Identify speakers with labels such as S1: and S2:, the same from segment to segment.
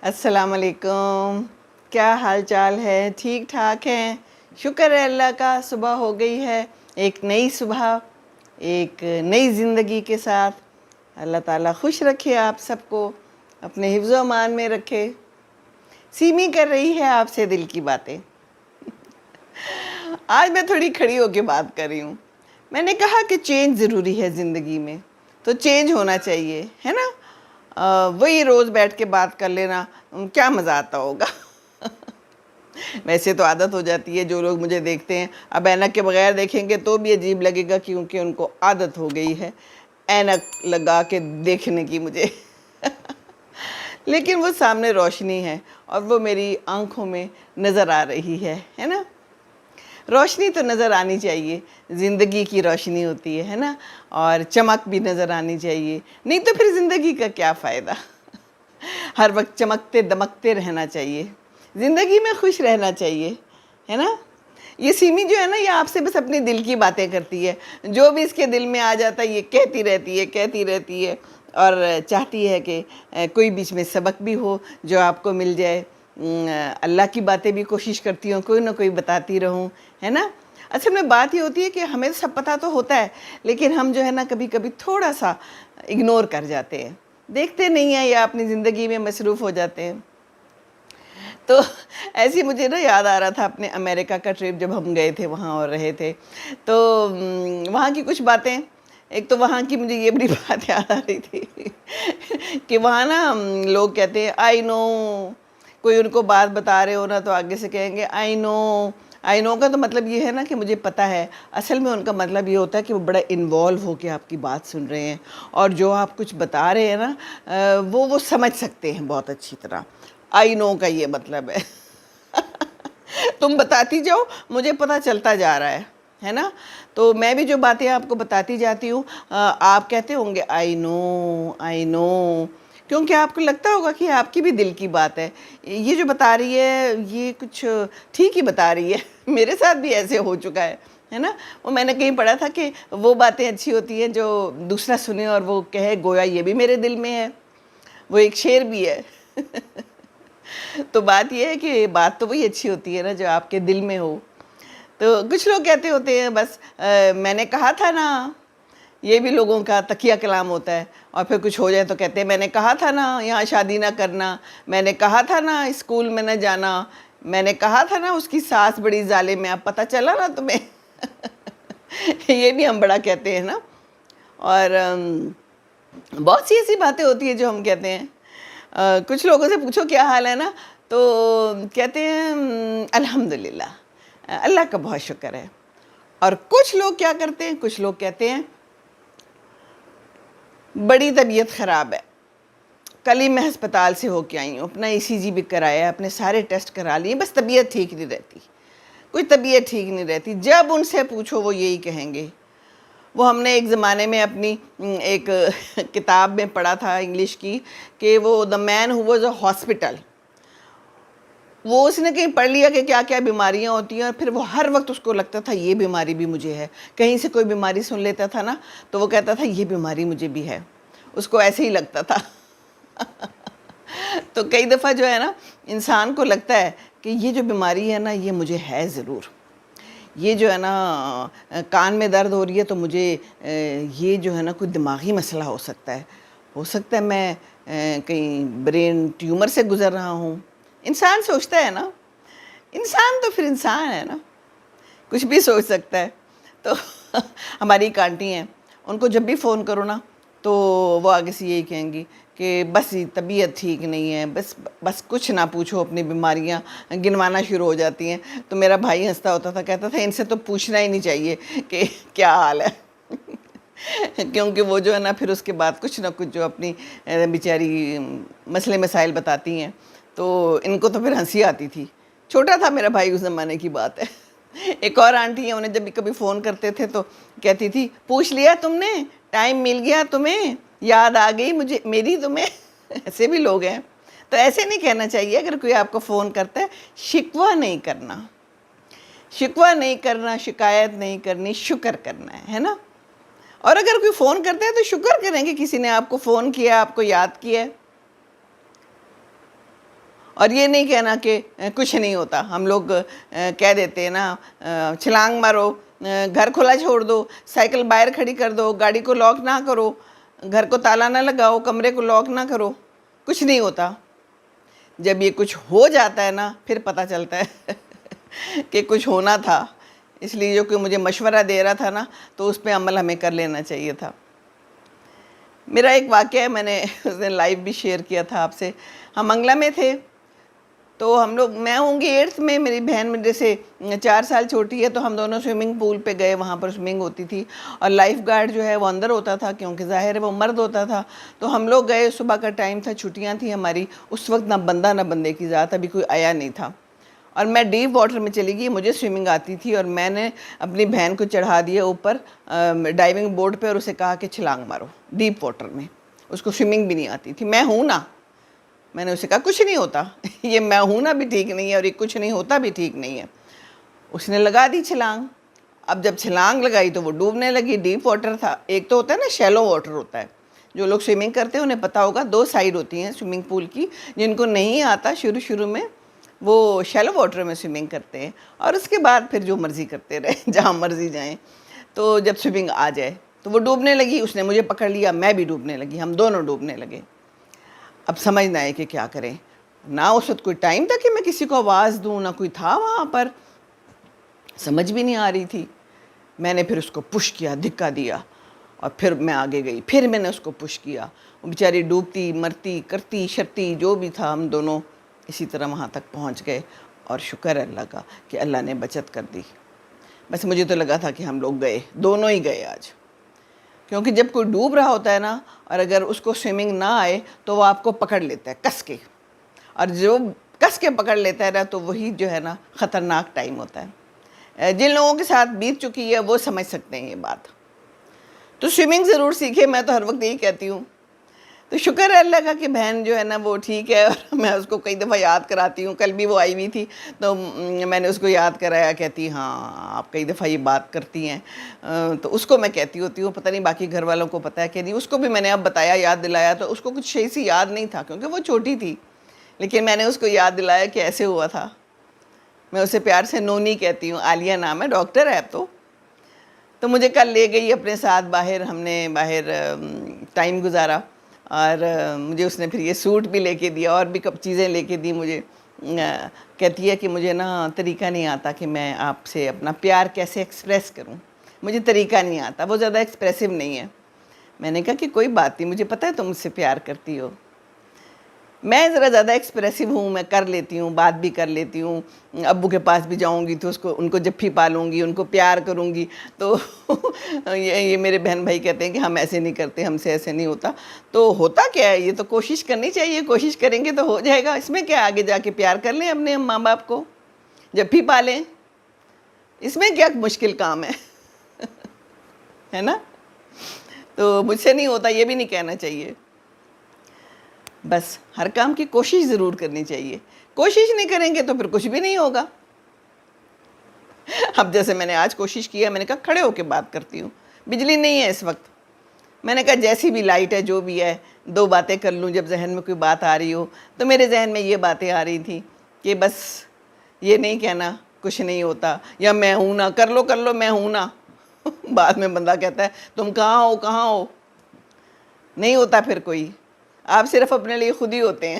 S1: السلام علیکم، کیا حال چال ہے؟ ٹھیک ٹھاک ہیں؟ شکر ہے اللہ کا، صبح ہو گئی ہے، ایک نئی صبح، ایک نئی زندگی کے ساتھ۔ اللہ تعالیٰ خوش رکھے آپ سب کو، اپنے حفظ و امان میں رکھے۔ سیمی کر رہی ہے آپ سے دل کی باتیں۔ آج میں تھوڑی کھڑی ہو کے بات کر رہی ہوں۔ میں نے کہا کہ چینج ضروری ہے زندگی میں، تو چینج ہونا چاہیے، ہے نا؟ وہی روز بیٹھ کے بات کر لینا کیا مزہ آتا ہوگا۔ ویسے تو عادت ہو جاتی ہے، جو لوگ مجھے دیکھتے ہیں اب اینک کے بغیر دیکھیں گے تو بھی عجیب لگے گا، کیونکہ ان کو عادت ہو گئی ہے اینک لگا کے دیکھنے کی مجھے۔ لیکن وہ سامنے روشنی ہے اور وہ میری آنکھوں میں نظر آ رہی ہے نا؟ روشنی تو نظر آنی چاہیے، زندگی کی روشنی ہوتی ہے نا؟ اور چمک بھی نظر آنی چاہیے، نہیں تو پھر زندگی کا کیا فائدہ؟ ہر وقت چمکتے دمکتے رہنا چاہیے، زندگی میں خوش رہنا چاہیے، ہے نا؟ یہ سیمی جو ہے نا، یہ آپ سے بس اپنی دل کی باتیں کرتی ہے، جو بھی اس کے دل میں آ جاتا ہے یہ کہتی رہتی ہے اور چاہتی ہے کہ کوئی بیچ میں سبق بھی ہو جو آپ کو مل جائے۔ اللہ کی باتیں بھی کوشش کرتی ہوں کوئی نہ کوئی بتاتی رہوں، ہے نا؟ اصل میں بات یہ ہوتی ہے کہ ہمیں سب پتہ تو ہوتا ہے، لیکن ہم جو ہے نا کبھی کبھی تھوڑا سا اگنور کر جاتے ہیں، دیکھتے نہیں ہیں یا اپنی زندگی میں مصروف ہو جاتے ہیں۔ تو ایسی مجھے نا یاد آ رہا تھا اپنے امریکہ کا ٹرپ، جب ہم گئے تھے وہاں اور رہے تھے، تو وہاں کی کچھ باتیں، ایک تو وہاں کی مجھے یہ بڑی بات یاد آ رہی تھی کہ وہاں نا لوگ کہتے ہیں آئی نو، کوئی ان کو بات بتا رہے ہو نا تو آگے سے کہیں گے آئی نو۔ آئی نو کا تو مطلب یہ ہے نا کہ مجھے پتہ ہے، اصل میں ان کا مطلب یہ ہوتا ہے کہ وہ بڑا انوالو ہو کے آپ کی بات سن رہے ہیں، اور جو آپ کچھ بتا رہے ہیں نا وہ سمجھ سکتے ہیں بہت اچھی طرح۔ آئی نو کا یہ مطلب ہے تم بتاتی جاؤ، مجھے پتہ چلتا جا رہا ہے نا؟ تو میں بھی جو باتیں آپ کو بتاتی جاتی ہوں، آپ کہتے ہوں گے آئی نو، کیونکہ آپ کو لگتا ہوگا کہ آپ کی بھی دل کی بات ہے، یہ جو بتا رہی ہے یہ کچھ ٹھیک ہی بتا رہی ہے۔ میرے ساتھ بھی ایسے ہو چکا ہے نا؟ وہ میں نے کہیں پڑھا تھا کہ وہ باتیں اچھی ہوتی ہیں جو دوسرا سنے اور وہ کہے گویا یہ بھی میرے دل میں ہے، وہ ایک شعر بھی ہے۔ تو بات یہ ہے کہ بات تو وہی اچھی ہوتی ہے نا جو آپ کے دل میں ہو۔ تو کچھ لوگ کہتے ہوتے ہیں بس میں نے کہا تھا نا، یہ بھی لوگوں کا تکیہ کلام ہوتا ہے، اور پھر کچھ ہو جائے تو کہتے ہیں میں نے کہا تھا نا یہاں شادی نہ کرنا، میں نے کہا تھا نا اسکول میں نہ جانا، میں نے کہا تھا نا اس کی ساس بڑی ظالم ہے، اب پتہ چلا نا تمہیں۔ یہ بھی ہم بڑا کہتے ہیں نا، اور بہت سی ایسی باتیں ہوتی ہیں جو ہم کہتے ہیں۔ کچھ لوگوں سے پوچھو کیا حال ہے نا، تو کہتے ہیں الحمدللہ، اللہ کا بہت شکر ہے۔ اور کچھ لوگ کیا کرتے ہیں، کچھ لوگ کہتے ہیں بڑی طبیعت خراب ہے، کل ہی میں ہسپتال سے ہو کے آئی ہوں، اپنا ECG بھی کرایا، اپنے سارے ٹیسٹ کرا لیے، بس طبیعت ٹھیک نہیں رہتی، کوئی طبیعت ٹھیک نہیں رہتی۔ جب ان سے پوچھو وہ یہی کہیں گے۔ وہ ہم نے ایک زمانے میں اپنی ایک کتاب میں پڑھا تھا انگلش کی، کہ وہ دا مین ہو واز اے ہاسپٹل، وہ اس نے کہیں پڑھ لیا کہ کیا کیا بیماریاں ہوتی ہیں، اور پھر وہ ہر وقت اس کو لگتا تھا یہ بیماری بھی مجھے ہے، کہیں سے کوئی بیماری سن لیتا تھا نا تو وہ کہتا تھا یہ بیماری مجھے بھی ہے، اس کو ایسے ہی لگتا تھا۔ تو کئی دفعہ جو ہے نا انسان کو لگتا ہے کہ یہ جو بیماری ہے نا یہ مجھے ہے ضرور، یہ جو ہے نا کان میں درد ہو رہی ہے تو مجھے یہ جو ہے نا کوئی دماغی مسئلہ ہو سکتا ہے میں کہیں برین ٹیومر سے گزر رہا ہوں۔ انسان سوچتا ہے نا، انسان تو پھر انسان ہے نا، کچھ بھی سوچ سکتا ہے۔ تو ہماری ایک آنٹی ہیں، ان کو جب بھی فون کرو نا تو وہ آگے سے یہی کہیں گی کہ بس طبیعت ٹھیک نہیں ہے، بس کچھ نہ پوچھو، اپنی بیماریاں گنوانا شروع ہو جاتی ہیں۔ تو میرا بھائی ہنستا ہوتا تھا، کہتا تھا ان سے تو پوچھنا ہی نہیں چاہیے کہ کیا حال ہے، کیونکہ وہ جو ہے نا پھر اس کے بعد کچھ نہ کچھ جو اپنی بیچاری مسئلے مسائل بتاتی ہیں، تو ان کو تو پھر ہنسی آتی تھی۔ چھوٹا تھا میرا بھائی اس زمانے کی بات ہے۔ ایک اور آنٹی ہے، انہیں جب بھی کبھی فون کرتے تھے تو کہتی تھی پوچھ لیا تم نے، ٹائم مل گیا تمہیں، یاد آ گئی مجھے میری تمہیں۔ ایسے بھی لوگ ہیں، تو ایسے نہیں کہنا چاہیے۔ اگر کوئی آپ کو فون کرتا ہے شکوہ نہیں کرنا، شکایت نہیں کرنی، شکر کرنا ہے نا؟ اور اگر کوئی فون کرتا ہے تو شکر کریں کہ کسی نے آپ کو فون کیا، آپ کو یاد کیا ہے. اور یہ نہیں کہنا کہ کچھ نہیں ہوتا. ہم لوگ کہہ دیتے ہیں نا چھلانگ مارو، گھر کھلا چھوڑ دو، سائیکل باہر کھڑی کر دو، گاڑی کو لاک نہ کرو، گھر کو تالا نہ لگاؤ، کمرے کو لاک نہ کرو. کچھ نہیں ہوتا. جب یہ کچھ ہو جاتا ہے نا پھر پتہ چلتا ہے کہ کچھ ہونا تھا. اس لیے جو کہ مجھے مشورہ دے رہا تھا نا تو اس پہ عمل ہمیں کر لینا چاہیے تھا. میرا ایک واقعہ ہے، میں نے اس دن لائیو بھی شیئر کیا تھا آپ سے. ہم منگلہ میں تھے تو ہم لوگ، میں ہوں گی 8th میں، میری بہن میرے سے 4 سال چھوٹی ہے، تو ہم دونوں سوئمنگ پول پہ گئے. وہاں پر سوئمنگ ہوتی تھی اور لائف گارڈ جو ہے وہ اندر ہوتا تھا کیونکہ ظاہر ہے وہ مرد ہوتا تھا. تو ہم لوگ گئے، صبح کا ٹائم تھا، چھٹیاں تھیں ہماری. اس وقت نہ بندہ نہ بندے کی ذات، ابھی کوئی آیا نہیں تھا. اور میں ڈیپ واٹر میں چلی گئی. مجھے سوئمنگ آتی تھی اور میں نے اپنی بہن کو چڑھا دیا اوپر ڈائیونگ بورڈ پہ اور اسے کہا کہ چھلانگ مارو ڈیپ واٹر میں. اس کو سوئمنگ بھی نہیں آتی تھی. میں ہوں نا، میں نے اسے کہا کچھ نہیں ہوتا. یہ میں ہوں نا بھی ٹھیک نہیں ہے اور یہ کچھ نہیں ہوتا بھی ٹھیک نہیں ہے. اس نے لگا دی چھلانگ. اب جب چھلانگ لگائی تو وہ ڈوبنے لگی. ڈیپ واٹر تھا. ایک تو ہوتا ہے نا شیلو واٹر ہوتا ہے. جو لوگ سوئمنگ کرتے ہیں انہیں پتہ ہوگا 2 سائیڈ ہوتی ہیں سوئمنگ پول کی. جن کو نہیں آتا شروع میں وہ شیلو واٹر میں سوئمنگ کرتے ہیں اور اس کے بعد پھر جو مرضی کرتے رہے جہاں مرضی جائیں. تو جب سوئمنگ آ جائے تو وہ ڈوبنے لگی. اس نے مجھے پکڑ لیا، میں بھی ڈوبنے لگی، ہم دونوں ڈوبنے لگے. اب سمجھ نہ آئے کہ کیا کریں. نہ اس وقت کوئی ٹائم تھا کہ میں کسی کو آواز دوں، نہ کوئی تھا وہاں پر. سمجھ بھی نہیں آ رہی تھی. میں نے پھر اس کو پش کیا، دھکا دیا اور پھر میں آگے گئی. پھر میں نے اس کو پش کیا. وہ بیچاری ڈوبتی مرتی کرتی شرتی جو بھی تھا، ہم دونوں اسی طرح وہاں تک پہنچ گئے. اور شکر ہے اللہ کا کہ اللہ نے بچت کر دی. بس مجھے تو لگا تھا کہ ہم لوگ گئے، دونوں ہی گئے آج. کیونکہ جب کوئی ڈوب رہا ہوتا ہے نا اور اگر اس کو سوئمنگ نہ آئے تو وہ آپ کو پکڑ لیتا ہے کس کے. اور جو کس کے پکڑ لیتا ہے نا تو وہی جو ہے نا خطرناک ٹائم ہوتا ہے. جن لوگوں کے ساتھ بیت چکی ہے وہ سمجھ سکتے ہیں یہ بات. تو سوئمنگ ضرور سیکھے، میں تو ہر وقت یہی کہتی ہوں. تو شکر ہے اللہ کا کہ بہن جو ہے نا وہ ٹھیک ہے اور میں اس کو کئی دفعہ یاد کراتی ہوں. کل بھی وہ آئی ہوئی تھی تو میں نے اس کو یاد کرایا. کہتی ہاں آپ کئی دفعہ یہ بات کرتی ہیں. تو اس کو میں کہتی ہوتی ہوں، پتہ نہیں باقی گھر والوں کو پتہ ہے کہ نہیں. اس کو بھی میں نے اب بتایا، یاد دلایا. تو اس کو کچھ صحیح سی یاد نہیں تھا کیونکہ وہ چھوٹی تھی، لیکن میں نے اس کو یاد دلایا کہ ایسے ہوا تھا. میں اسے پیار سے نونی کہتی ہوں. عالیہ نام ہے، ڈاکٹر ہے اب تو مجھے کل لے گئی اپنے ساتھ باہر. ہم نے باہر ٹائم گزارا اور مجھے اس نے پھر یہ سوٹ بھی لے کے دیا اور بھی چیزیں لے کے دی مجھے. کہتی ہے کہ مجھے نا طریقہ نہیں آتا کہ میں آپ سے اپنا پیار کیسے ایکسپریس کروں. مجھے طریقہ نہیں آتا، وہ زیادہ ایکسپریسو نہیں ہے. میں نے کہا کہ کوئی بات نہیں، مجھے پتہ ہے تم مجھ سے پیار کرتی ہو. میں ذرا زیادہ ایکسپریسو ہوں، میں کر لیتی ہوں، بات بھی کر لیتی ہوں. ابو کے پاس بھی جاؤں گی تو ان کو جپھی پالوں گی، ان کو پیار کروں گی. تو یہ میرے بہن بھائی کہتے ہیں کہ ہم ایسے نہیں کرتے، ہم سے ایسے نہیں ہوتا. تو ہوتا کیا ہے، یہ تو کوشش کرنی چاہیے. کوشش کریں گے تو ہو جائے گا. اس میں کیا، آگے جا کے پیار کر لیں اپنے ماں باپ کو، جپھی پالیں. اس میں کیا مشکل کام ہے نا. تو مجھ سے نہیں ہوتا یہ بھی نہیں کہنا چاہیے. بس ہر کام کی کوشش ضرور کرنی چاہیے. کوشش نہیں کریں گے تو پھر کچھ بھی نہیں ہوگا. اب جیسے میں نے آج کوشش کی ہے، میں نے کہا کھڑے ہو کے بات کرتی ہوں. بجلی نہیں ہے اس وقت. میں نے کہا جیسی بھی لائٹ ہے جو بھی ہے 2 باتیں کر لوں. جب ذہن میں کوئی بات آ رہی ہو تو میرے ذہن میں یہ باتیں آ رہی تھیں کہ بس یہ نہیں کہنا کچھ نہیں ہوتا یا میں ہوں نا، کر لو میں ہوں نا. بعد میں بندہ کہتا ہے تم کہاں ہو. نہیں ہوتا پھر کوئی. آپ صرف اپنے لیے خود ہی ہوتے ہیں.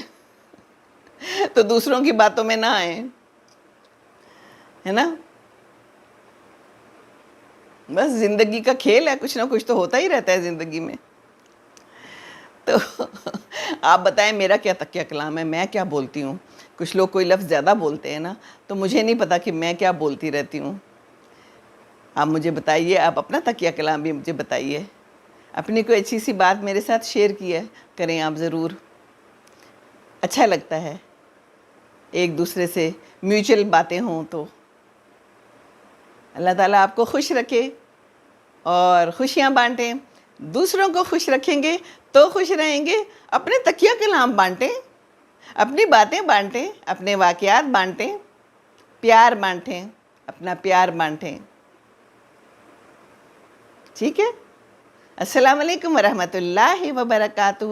S1: تو دوسروں کی باتوں میں نہ آئیں، ہے نا. بس زندگی کا کھیل ہے، کچھ نہ کچھ تو ہوتا ہی رہتا ہے زندگی میں. تو آپ بتائیں میرا کیا تکیہ کلام ہے، میں کیا بولتی ہوں. کچھ لوگ کوئی لفظ زیادہ بولتے ہیں نا تو مجھے نہیں پتا کہ میں کیا بولتی رہتی ہوں. آپ مجھے بتائیے، آپ اپنا تکیہ کلام بھی مجھے بتائیے. اپنی کوئی اچھی سی بات میرے ساتھ شیئر کیا کریں آپ ضرور. اچھا لگتا ہے ایک دوسرے سے میوچل باتیں ہوں تو. اللہ تعالیٰ آپ کو خوش رکھے اور خوشیاں بانٹیں. دوسروں کو خوش رکھیں گے تو خوش رہیں گے. اپنے تکیہ کلام بانٹیں، اپنی باتیں بانٹیں، اپنے واقعات بانٹیں، پیار بانٹیں، اپنا پیار بانٹیں. ٹھیک ہے. السلام علیکم ورحمۃ اللہ وبرکاتہ.